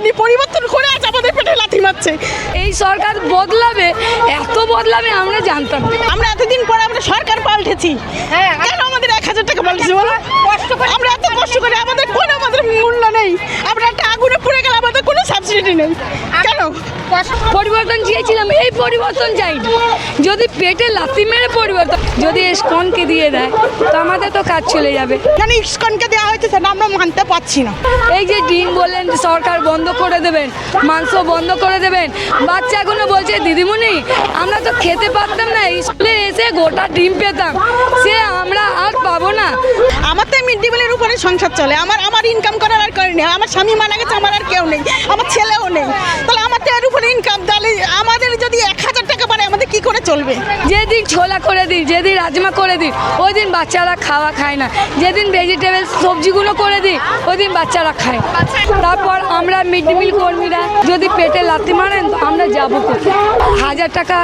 হয়নি, পরিবর্তন করে আজ আমাদের পেটে লাথি মারছে। এই সরকার বদলাবে, এত বদলাবে আমরা জানতাম না। আমরা এতদিন পরে আমরা সরকার পাল্টেছি, কেন আমাদের 1000 টাকা পাল্টেছি বলো? আমরা এত কষ্ট করে আমাদের কোনো আমাদের মূল্য নেই, আমরা একটা আগুনে পুড়ে গেলে আমাদের কোনো সাবসিডি নেই, কেন? পরিবর্তন চেয়েছিলাম, এই পরিবর্তন চাইনি। যদি পেটে লাথি মেরে পরিবর্তন, যদি ইসকনকে দিয়ে দেয় তো আমাদের তো কাজ চলে যাবে। কেন ইসকনকে দেওয়া হয়েছে সেটা আমরা মানতে পারছি না। এই যে ডিম বললেন সরকার বন্ধ করে দেবেন, মাংস বন্ধ করে দেবেন, বাচ্চাগুলো বলছে দিদিমণি আমরা তো খেতে পারতাম না, স্কুলে এসে গোটা ডিম পেতাম, সে আমরা আর পাবো না। আমার তো মিড ডে মিলের উপরে সংসার চলে, আমার ইনকাম করার আর করে নেই, আমার স্বামী মারা গেছে, আমার আর কেউ নেই, আমার ছেলেও নেই, তাহলে আমার তো এর উপরে ইনকাম, তাহলে আমাদের যদি 1000 টাকা পারে আমাদের কি করে চলবে? যেদিন ছোলা করে দিই, যেদিন রাজমা করে দিই, ওই দিন বাচ্চারা খায় না। যেদিন ভেজিটেবল সবজিগুলো করে দিই, ওই দিন বাচ্চারা খায়। তারপর আমরা মিড ডে মিল কর্মীরা যদি পেটে লাথি মারেন তো আমরা যাবো কোথায়? 1000 টাকা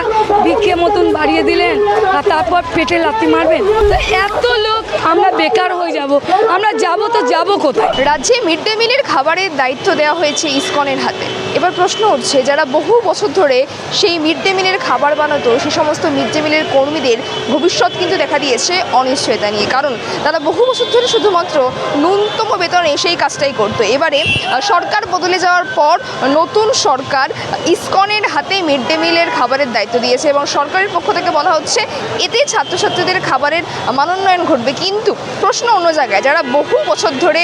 ভিক্ষে মতন বাড়িয়ে দিলেন আর তারপর পেটে লাথি মারবেন, তো এত লোক আমরা বেকার হয়ে যাব, আমরা যাবো কোথায়? রাজ্যে মিড ডে মিলের খাবারের দায়িত্ব দেওয়া হয়েছে ইসকনের হাতে। এবার প্রশ্ন উঠছে, যারা বহু বছর ধরে সেই মিড ডে মিলের খাবার বানাতো, সেই সমস্ত মিড ডে মিলের কর্মীদের ভবিষ্যৎ কিন্তু দেখা দিয়েছে অনিশ্চয়তা নিয়ে। কারণ তারা বহু বছর ধরে শুধুমাত্র ন্যূনতম বেতনে সেই কাজটাই করতো। এবারে সরকার বদলে যাওয়ার পর নতুন সরকার ইসকনের হাতে মিড ডে মিলের খাবারের দায়িত্ব দিয়েছে এবং সরকারের পক্ষ থেকে বলা হচ্ছে এতে ছাত্রছাত্রীদের খাবারের মানোন্নয়ন ঘটবে। কিন্তু প্রশ্ন অন্য জায়গায়, যারা বহু বছর ধরে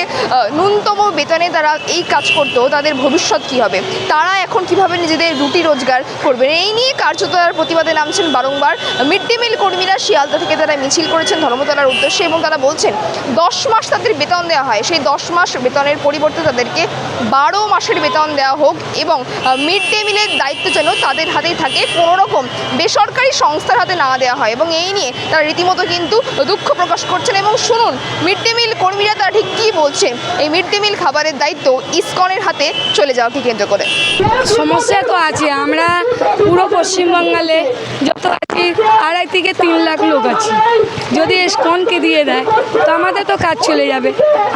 ন্যূনতম বেতনে তারা এই কাজ করতো, তাদের ভবিষ্যৎ কী হবে? তারা এখন কিভাবে নিজেদের রুটি রোজগার করবেন? এই নিয়ে কার্যত তারা প্রতিবাদে নামছেন বারংবার। মিড ডে মিল কর্মীরা শিয়ালদা থেকে তারা মিছিল করেছেন ধর্মতলার উদ্দেশ্যে এবং তারা বলছেন 10 মাস তাদের বেতন দেওয়া হয়, সেই 10 মাস বেতনের পরিবর্তে তাদেরকে 12 মাসের বেতন দেওয়া হোক এবং মিড ডে মিলের দায়িত্ব যেন তাদের হাতেই থাকে, কোনো রকম বেসরকারি সংস্থার হাতে না দেওয়া হয়। এবং এই নিয়ে তারা রীতিমতো কিন্তু দুঃখ প্রকাশ করছেন। এবং শুনুন মিড ডে মিল কর্মীরা তারা ঠিক কী বলছেন এই মিড ডে মিল খাবারের দায়িত্ব ইসকনের হাতে চলে যাওয়াকে কেন্দ্র করে। সমস্যা তো আছে, আমরা পুরো পশ্চিমবাংলে যত আছি 2.5 থেকে 3 লাখ লোক আছি, যদি ইসকনকে দিয়ে দেয় তো আমাদের তো কাজ চলে যাবে।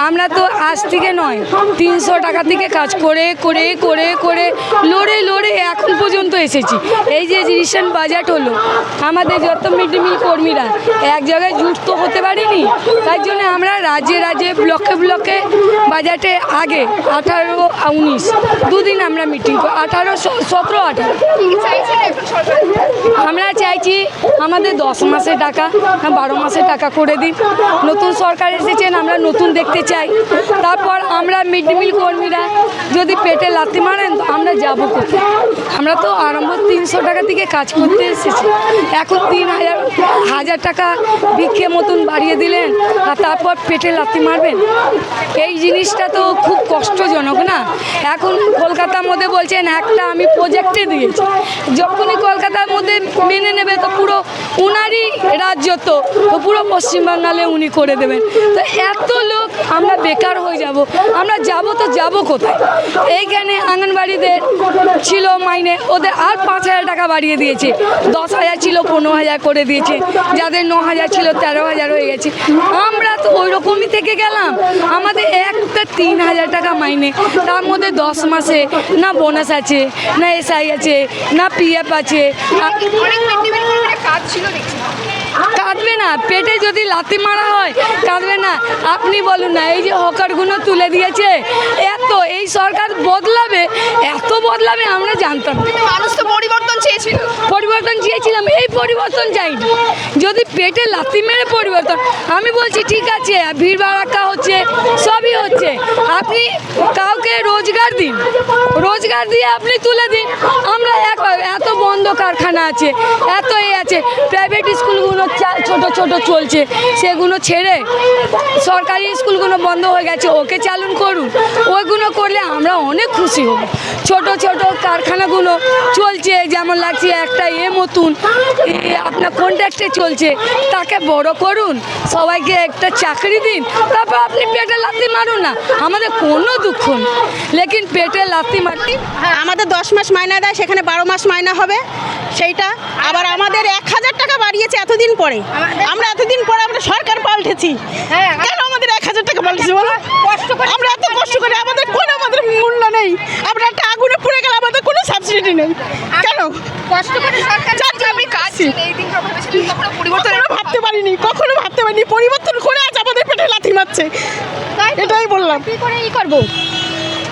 আমরা তো আজ থেকে নয় 300 টাকা থেকে কাজ করে করে করে করে লড়ে এখন পর্যন্ত এসেছি। এই যে রিসেন্ট বাজেট হলো, আমাদের যত মিড ডে মিল কর্মীরা এক জায়গায় যুক্ত হতে পারিনি, তাই জন্য আমরা রাজ্যে ব্লকে বাজেটে আগে 18-19 দুদিন আমরা মিটিং করি, 17-18 আমরা চাইছি আমাদের 10 মাসের টাকা 12 মাসের টাকা করে দিন। নতুন সরকার এসেছেন, আমরা নতুন দেখতে চাই। তারপর আমরা মিড ডে মিল কর্মীরা যদি পেটে লাথি মারেন তো আমরা যাবো কোথায়? আমরা তো আরম্ভ 300 টাকা থেকে কাজ করতে এসেছি, এখন 3000 টাকা ভিক্ষে মতন বাড়িয়ে দিলেন আর তারপর পেটে লাথি মারবেন। এই জিনিসটা তো খুব কষ্টজনক না? এখন কলকাতার মধ্যে বলছেন একটা আমি প্রজেক্টে দিয়েছি, যখনই কলকাতার মধ্যে মেনে নেবে তো পুরো উনারই রাজ্য, তো পুরো পশ্চিমবাংলে উনি করে দেবেন। তো এত লোক আমরা বেকার হয়ে যাব, আমরা যাবো কোথায়? এইখানে আঙ্গনবাড়িদের ছিল মাইনে, ওদের আর 5000 টাকা বাড়িয়ে দিয়েছে, 10,000 ছিল 15,000 করে দিয়েছে, যাদের 9,000 ছিল 13,000 হয়ে গেছে। আমরা তো ওই রকমই থেকে গেলাম, আমাদের একটা 3,000 টাকা মাইনে, তার মধ্যে 10 মাসে না বোনাস আছে, না এসআই আছে, না পিএফ আছে। কাঁদবে না? পেটে যদি লাথি মারা হয় কাঁদবে না? আপনি বলুন না, এই যে হকারগুলো তুলে দিয়েছে, এই সরকার বদলাবে, এত বদলাবে আমরা জানতাম না। মানুষ তো পরিবর্তন চেয়েছিলাম, এই পরিবর্তন চাইনি। যদি পেটে লাথি মেরে পরিবর্তন, আমি বলছি ঠিক আছে, ভিড় ভাড়াক্কা হচ্ছে, সবই হচ্ছে, আপনি কাউকে রোজগার দিন, রোজগার দিয়ে আপনি তুলে দিন। আমরা এত বন্ধ কারখানা আছে, এত আছে, প্রাইভেট স্কুলগুলো ছোট চলছে, সেগুলো ছেড়ে সরকারি স্কুলগুলো বন্ধ হয়ে গেছে, ওকে চালু করুন। ওইগুলো করলে আমরা অনেক খুশি হব। ছোট কারখানাগুলো চলছে, যেমন লাগছে একটা মতন আপনার কন্ট্রাক্টে চলছে, তাকে বড় করুন, সবাইকে একটা চাকরি দিন, তারপর আপনি পেটে লাথি মারুন না, আমাদের কোনো দুঃখ নেই। লেকিন পেটে লাথি মারতে আমাদের 10 মাস মাইনা দেয়, সেখানে 12 মাস মাইনা হবে, সেইটা আবার আমাদের 1000 টাকা বাড়িয়েছে এতদিন পরে। আমরা এতদিন পরে আমরা সরকার পাল্টেছি, কেন আমাদের 1000 টাকা পাল্টেছি বলো? আমরা এত কষ্ট করে আমাদের কোনো আমাদের মূল্য নেই, আমরা নেই কেন? কষ্ট করে সরকার আপনি কাজ এই দিন ভেবেছিলেন কখনো পরিবর্তনের ভাবতে পারিনি, কখনো ভাবতে পারিনি পরিবর্তন করে আজ আমাদের পেটে লাথি মারছে। এটাই বললাম। কি করে করবো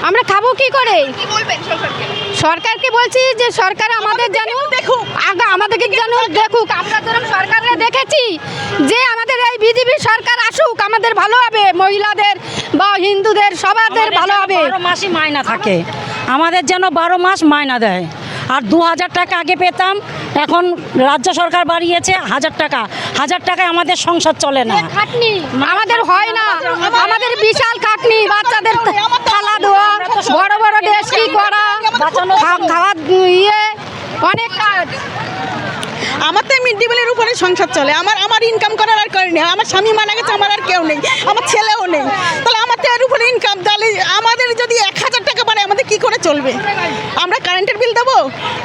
আমরা, খাবো কি করে? কি বলবেন সরকারকে? সরকারকে বলছি যে সরকার আমাদের যেন দেখুক, আগে আমাদেরকে যেন দেখুক। আমরা যেরকম সরকারকে দেখেছি যে আমাদের এই বিজেপি সরকার আসুক, আমাদের ভালো হবে, মহিলাদের বা হিন্দুদের সবাদের ভালো হবে। 12 মাসই মাইনা থাকে, আমাদের যেন 12 মাস মাইনা দেয়। আর 2000 টাকা আগে পেতাম, এখন রাজ্য সরকার বাড়িয়েছে 1000 টাকা। 1000 টাকায় আমাদের সংসার চলে না। খাটনি আমাদের হয় না, আমাদের বিশাল খাটনি, বাচ্চাদের খালা দেওয়া, বড় বড় ড্রেস কি করা, খাওয়া অনেক কাজ। আমার তো মিড ডে মিলের উপরে সংসার চলে। আমার ইনকাম করার আর কারণ নেই। আমার স্বামী মারা গেছে, আমার আর কেউ নেই, আমার ছেলেও নেই। তাহলে আমার তো এর উপরে ইনকাম, তাহলে আমাদের যদি 1000 টাকা বাড়ে আমাদের কি করে চলবে? আমরা কারেন্টের বিল দেবো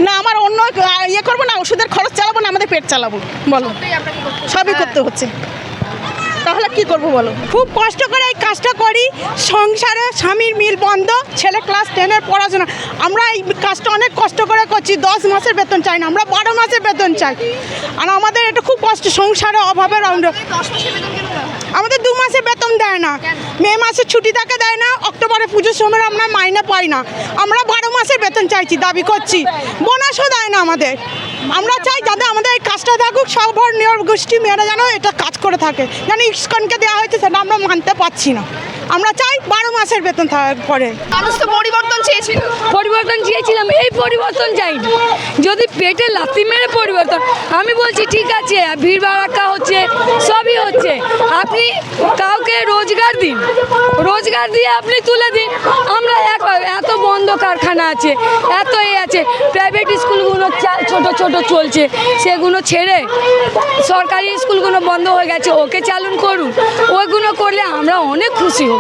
না, আমার অন্য ইয়ে করবো না, ওষুধের খরচ চালাবো না, আমাদের পেট চালাবো? বলো, সবই করতে হচ্ছে। তাহলে কি করবো বলো? খুব কষ্ট করে এই কাজটা করি, সংসারে স্বামীর মিল বন্ধ, ছেলে ক্লাস 10-এর পড়াশোনা। আমরা এই কাজটা অনেক কষ্ট করে করছি, 10 মাসের বেতন চাই না, আমরা 12 মাসের বেতন চাই। আর আমাদের এটা খুব কষ্ট, সংসারে অভাবের আমাদের 2 মাসের বেতন দেয় না, মে মাসে ছুটি থাকে দেয় না, অক্টোবরে পুজোর সময় আমরা মাইনে পাই না। আমরা 12 মাসের বেতন চাইছি, দাবি করছি, বোনাসও দেয় না আমাদের। আমরা চাই যাতে আমাদের এই কাজটা থাকুক, সব নিয়ম গোষ্ঠী মেয়েরা যেন এটা কাজ করে থাকে। যেন ইস্কনকে দেওয়া হয়েছে সেটা আমরা মানতে পারছি না। আমরা চাই 12 মাসের বেতন পরে। মানুষ তো পরিবর্তন চেয়েছিল। পরিবর্তন চেয়েছিলাম, এই পরিবর্তন চাইনি। যদি পেটে লাথি মেরে পরিবর্তন, আমি বলছি ঠিক আছে, ভিড় ভাড়াক্কা হচ্ছে, সবই হচ্ছে, আপনি কাউকে রোজগার দিন, রোজগার দিয়ে আপনি তুলে দিন। আমরা এত বন্ধ কারখানা আছে, এত আছে, প্রাইভেট স্কুলগুলো ছোট ছোট চলছে, সেগুলো ছেড়ে সরকারি স্কুলগুলো বন্ধ হয়ে গেছে, ওকে চালু করুন। ওইগুলো করলে আমরা অনেক খুশি হব।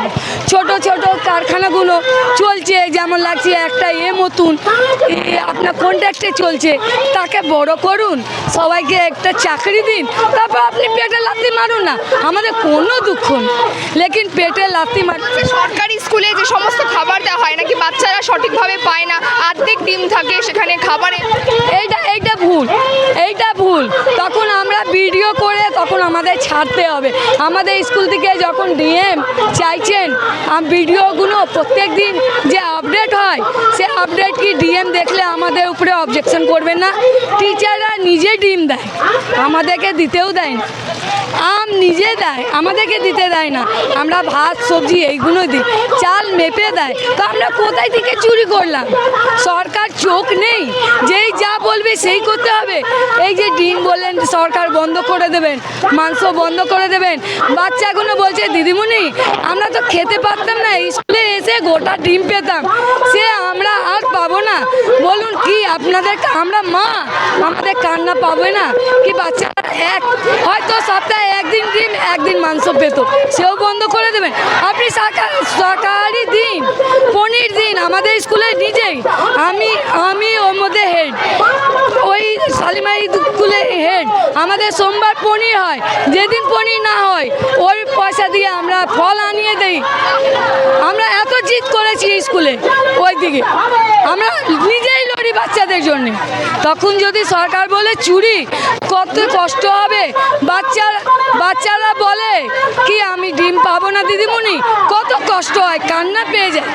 ছোট ছোট কারখানাগুলো চলছে, যেমন লাগছে একটা মতন আপনার কন্ট্রাক্টে চলছে, তাকে বড় করুন, সবাইকে একটা চাকরি দিন, তারপর আপনি পেটে লাথি মারুন না, আমাদের কোনো দুঃখ নেই। লেকিন পেটে লাথি সরকারি স্কুলে যে সমস্ত খাবার দেওয়া হয় নাকি বাচ্চারা সঠিকভাবে পায় না, অর্ধেক ডিম থাকে সেখানে খাবারে, এইটা ভুল, এইটা ভুল। তখন আমরা ভিডিও করে তখন আমাদের ছাড়তে হবে। আমাদের স্কুল থেকে যখন ডিএম চাইছেন ভিডিওগুলো প্রত্যেক দিন যে আপডেট হয়, সে আপডেট কি ডিএম দেখলে আমাদের উপরে অবজেকশন করবেন না? টিচাররা নিজে ডিম দেয়, আমাদেরকে দিতেও দেয় না, নিজে দেয়, আমাদেরকে দিতে দেয় না। আমরা ভাত সবজি এইগুলো দিই, চাল মেপে দেয়, তো আমরা কোথায় থেকে চুরি করলাম? সরকার চোখ নেই, যেই যা বলবে সেই করতে হবে। এই যে ডিম বললেন সরকার বন্ধ করে দেবেন, মাংস বন্ধ করে দেবেন, বাচ্চাগুলো বলছে দিদিমণি আমরা তো খেতে পারতাম না, স্কুলে এসে গোটা ডিম পেতাম, সে আমরা আর পাবো না। বলুন কি আপনাদের, আমরা মা, আমাদের কান্না পাবে না কি? বাচ্চারা হয়তো সপ্তাহে একদিন ডিম একদিন মাংস পেত, সেও বন্ধ করে দেবেন। আপনি সরকারি দিন, পনির দিন। আমাদের স্কুলে নিজেই আমি ওর মধ্যে হেড, ওই শালিমারি স্কুলে হেড। আমাদের সোমবার পনির হয়, যেদিন পনির না হয় ওই পয়সা দিয়ে আমরা ফল আনিয়ে দেই। আমরা এত জিদ করেছি স্কুলে, ওই দিকে আমরা নিজেই লড়ি বাচ্চাদের জন্য। তখন যদি সরকার বলে চুরি, কত কষ্ট হবে। বাচ্চারা বলে কি আমি ডিম পাবো না দিদিমণি, কত কষ্ট হয়, কান্না পেয়ে যায়।